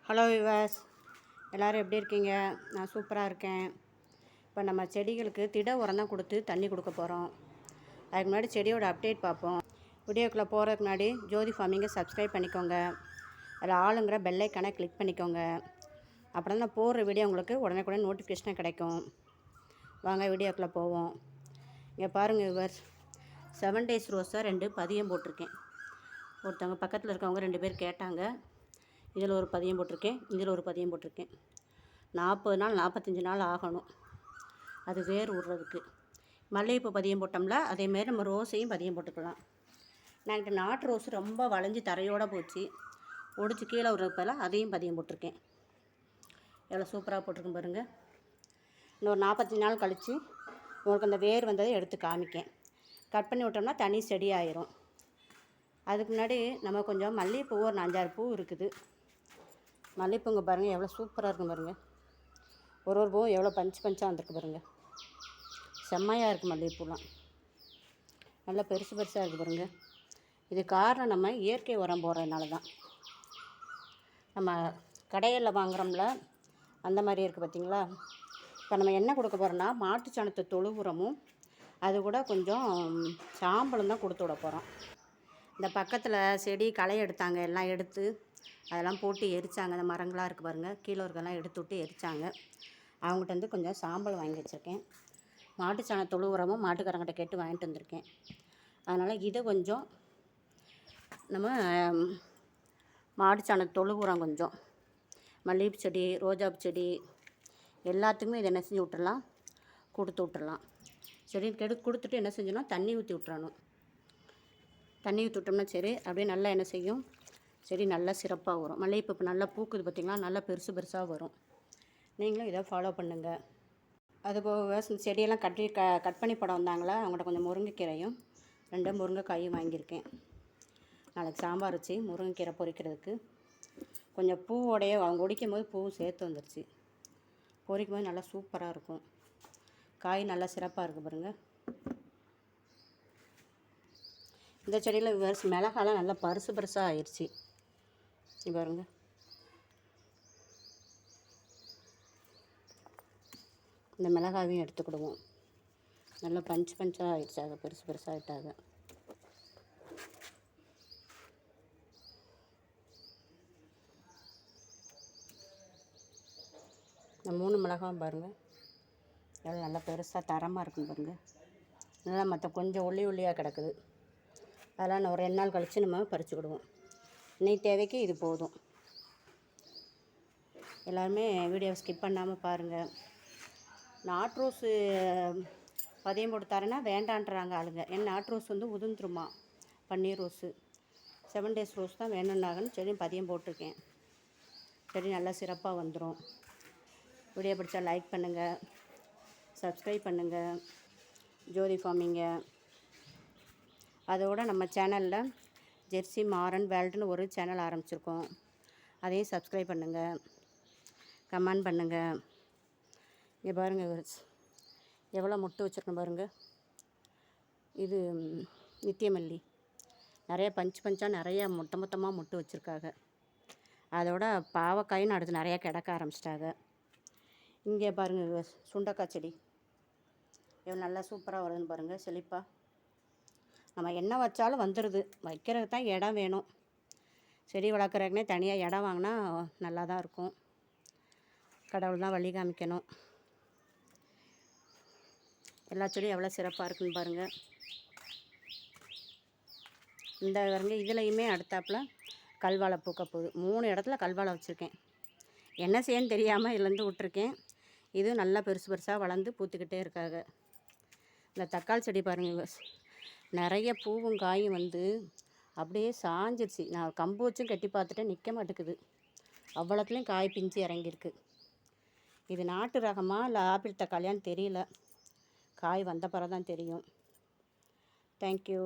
Hello விவாஸ், எல்லோரும் எப்படி இருக்கீங்க? நான் சூப்பராக இருக்கேன். இப்போ நம்ம செடிகளுக்கு திட உரம் தான் கொடுத்து தண்ணி கொடுக்க போகிறோம். அதுக்கு முன்னாடி செடியோட அப்டேட் பார்ப்போம். வீடியோக்குள்ளே போகிறதுக்கு முன்னாடி ஜோதி ஃபார்மிங்கை சப்ஸ்கிரைப் பண்ணிக்கோங்க. அதில் ஆளுங்கிற பெல்லைக்கான கிளிக் பண்ணிக்கோங்க. அப்புறம் தான் போடுற வீடியோ உங்களுக்கு உடனே நோட்டிஃபிகேஷனாக கிடைக்கும். வாங்க வீடியோக்குள்ளே போவோம். இங்கே பாருங்கள் விவாஸ், 7 days ரோஸாக 2 பதியம் போட்டிருக்கேன். ஒருத்தவங்க பக்கத்தில் இருக்கவங்க 2 பேர் கேட்டாங்க. இதில் ஒரு பதியம் போட்டிருக்கேன், இதில் ஒரு பதியம் போட்டிருக்கேன். 40 நாள் 45 நாள் ஆகணும் அது வேர் விடுறதுக்கு. மல்லிகைப்பூ பதியம் போட்டோம்ல, அதேமாரி நம்ம ரோஸையும் பதியம் போட்டுக்கலாம். நான்கிட்ட நாட்டு ரோஸ் ரொம்ப வளைஞ்சி தரையோடு போச்சு, ஒடிச்சு கீழே விடுறதுப்பெல்லாம் அதையும் பதியம் போட்டிருக்கேன். எவ்வளோ சூப்பராக போட்டிருக்கேன் பாருங்கள். இன்னொரு 45 நாள் கழித்து உங்களுக்கு அந்த வேர் வந்ததை எடுத்து காமிக்கேன். கட் பண்ணி விட்டோம்னா தனி செடி ஆயிரும். அதுக்கு முன்னாடி நம்ம கொஞ்சம் மல்லிகைப்பூ ஒரு 5-6 பூ இருக்குது. மல்லிகைப்பூங்க பாருங்கள் எவ்வளோ சூப்பராக இருக்கும் பாருங்கள். ஒரு பூவும் எவ்வளோ பஞ்சாக வந்திருக்கு பாருங்கள். செம்மையாக இருக்குது மல்லிகைப்பூலாம், நல்லா பெருசாக இருக்குது பாருங்கள். இது காரணம் நம்ம இயற்கை உரம் போடுறதுனால தான். நம்ம கடைகளில் வாங்குகிறோம்ல அந்த மாதிரி இருக்குது பார்த்திங்களா. இப்போ நம்ம என்ன கொடுக்க போகிறோன்னா மாட்டு சாணத்தை தொழு உரமும் அது கூட கொஞ்சம் சாம்பலும் தான் கொடுத்து விட போகிறோம். இந்த பக்கத்தில் செடி களை எடுத்தாங்க, எல்லாம் எடுத்து அதெல்லாம் போட்டு எரித்தாங்க. அந்த மரங்களாக இருக்குது பாருங்கள், கீழே இருக்கெல்லாம் எடுத்து விட்டு எரித்தாங்க. அவங்ககிட்ட வந்து கொஞ்சம் சாம்பல் வாங்கி வச்சுருக்கேன். மாட்டுச்சாண தொழு உரமும் மாட்டுக்காரங்கிட்ட கேட்டு வாங்கிட்டு வந்திருக்கேன். அதனால் இதை கொஞ்சம் நம்ம மாட்டுச்சாண தொழு உரம் கொஞ்சம் மல்லிகைப்பூ செடி, ரோஜாப்பூ செடி எல்லாத்துக்குமே இதை என்ன செஞ்சு விட்டுறலாம், கொடுத்து விட்டுறலாம். செடி கொடுத்துட்டு என்ன செஞ்சோன்னா தண்ணி ஊற்றி விட்டுறணும். தண்ணி ஊற்றி விட்டோம்னா சரி அப்படியே நல்லா என்ன செய்யும், செடி நல்லா சிறப்பாக வரும். மல்லிகைப்பூ இப்போ நல்லா பூக்குது பார்த்திங்களா, நல்லா பெருசாக வரும். நீங்களும் இதை ஃபாலோ பண்ணுங்கள். அதுபோக செடியெல்லாம் கட் பண்ணி படம் வந்தாங்களா, அவங்கள்ட்ட கொஞ்சம் முருங்கைக்கீரையும் 2 முருங்கைக்காயும் வாங்கியிருக்கேன். நாளைக்கு சாம்பார் வச்சு முருங்கைக்கீரை பொரிக்கிறதுக்கு. கொஞ்சம் பூவோடைய அவங்க ஒடிக்கும் போது பூவும் சேர்த்து வந்துருச்சு. பொரிக்கும் போது நல்லா சூப்பராக இருக்கும். காய் நல்லா சிறப்பாக இருக்குது பாருங்கள். இந்த செடியில் மிளகாலாம் நல்லா பருசாக ஆயிடுச்சு பாருங்க. இந்த மிளகாவையும் எடுத்துக்கிடுவோம். நல்லா பஞ்சாக ஆயிடுச்சாக, பெருசாக ஆகிட்டாங்க. இந்த 3 மிளகாவும் பாருங்கள் எவ்வளோ நல்லா பெருசாக தரமாக இருக்கும் பாருங்கள். நல்லா மற்ற கொஞ்சம் ஒல்லியாக கிடக்குது. அதெல்லாம் நான் ஒரு 2 நாள் கழித்து நம்ம பறிச்சுக்கிடுவோம். இன்னைக்கு தேவைக்கு இது போதும். எல்லாருமே வீடியோவை ஸ்கிப் பண்ணாமல் பாருங்கள். நாட்டு ரோஸு பதியம் போட்டு தரேன்னா வேண்டான்றாங்க ஆளுங்க. ஏன்னா நாட்டு ரோஸ் வந்து உதிர்ந்துருமா, பன்னீர் ரோஸு 7 days ரோஸ் தான் வேணும்னாங்கன்னு செடி பதியம் போட்டிருக்கேன். செடி நல்லா சிறப்பாக வந்துடும். வீடியோ பிடிச்சா லைக் பண்ணுங்கள், சப்ஸ்கிரைப் பண்ணுங்கள் ஜோதி ஃபார்மிங்கை. அதோடு நம்ம சேனலில் ஜெர்சி மாறன் வேல்டுன்னு ஒரு சேனல் ஆரம்பிச்சிருக்கோம். அதையும் சப்ஸ்கிரைப் பண்ணுங்கள், கமெண்ட் பண்ணுங்கள். இங்கே பாருங்கள் எவ்வளோ மொட்டு வச்சுருக்கோம் பாருங்கள். இது நித்தியமல்லி நிறைய பஞ்சாக நிறைய மொத்தமாக மொட்டு வச்சுருக்காங்க. அதோட பாவக்காயும் அடுத்து நிறையா கிடக்க ஆரம்பிச்சிட்டாங்க. இங்கே பாருங்கள் சுண்டக்காய் செடி எவ்வளோ நல்லா சூப்பராக வருதுன்னு பாருங்கள், செழிப்பாக. நம்ம என்ன வச்சாலும் வந்துடுது, வைக்கிறதுக்கு தான் இடம் வேணும். செடி வளர்க்குறதுக்குனே தனியாக இடம் வாங்கினா நல்லா தான் இருக்கும். கடவுள் தான் வழி காமிக்கணும். எல்லா செடியும் எவ்வளோ சிறப்பாக இருக்குன்னு பாருங்கள். இந்த பாருங்க, இதுலேயுமே அடுத்தாப்பில் கல்வாழை பூக்க போகுது. 3 இடத்துல கல்வாழை வச்சுருக்கேன். என்ன செய்யன்னு தெரியாமல் இதுலேருந்து விட்டுருக்கேன். இது நல்லா பெருசாக வளர்ந்து பூத்துக்கிட்டே இருக்காங்க. இந்த தக்காளி செடி பாருங்கள், நிறைய பூவும் காயும் வந்து அப்படியே சாஞ்சிருச்சு. நான் கம்பு வச்சும் கட்டி பார்த்துட்டேன், நிற்க மாட்டேக்குது. அவ்வளோத்துலேயும் காய் பிஞ்சு இறங்கியிருக்கு. இது நாட்டு ரகமா இல்லை ஆப்பிள் தக்காளியான்னு தெரியல. காய் வந்த பிறகு தான் தெரியும். தேங்க்யூ.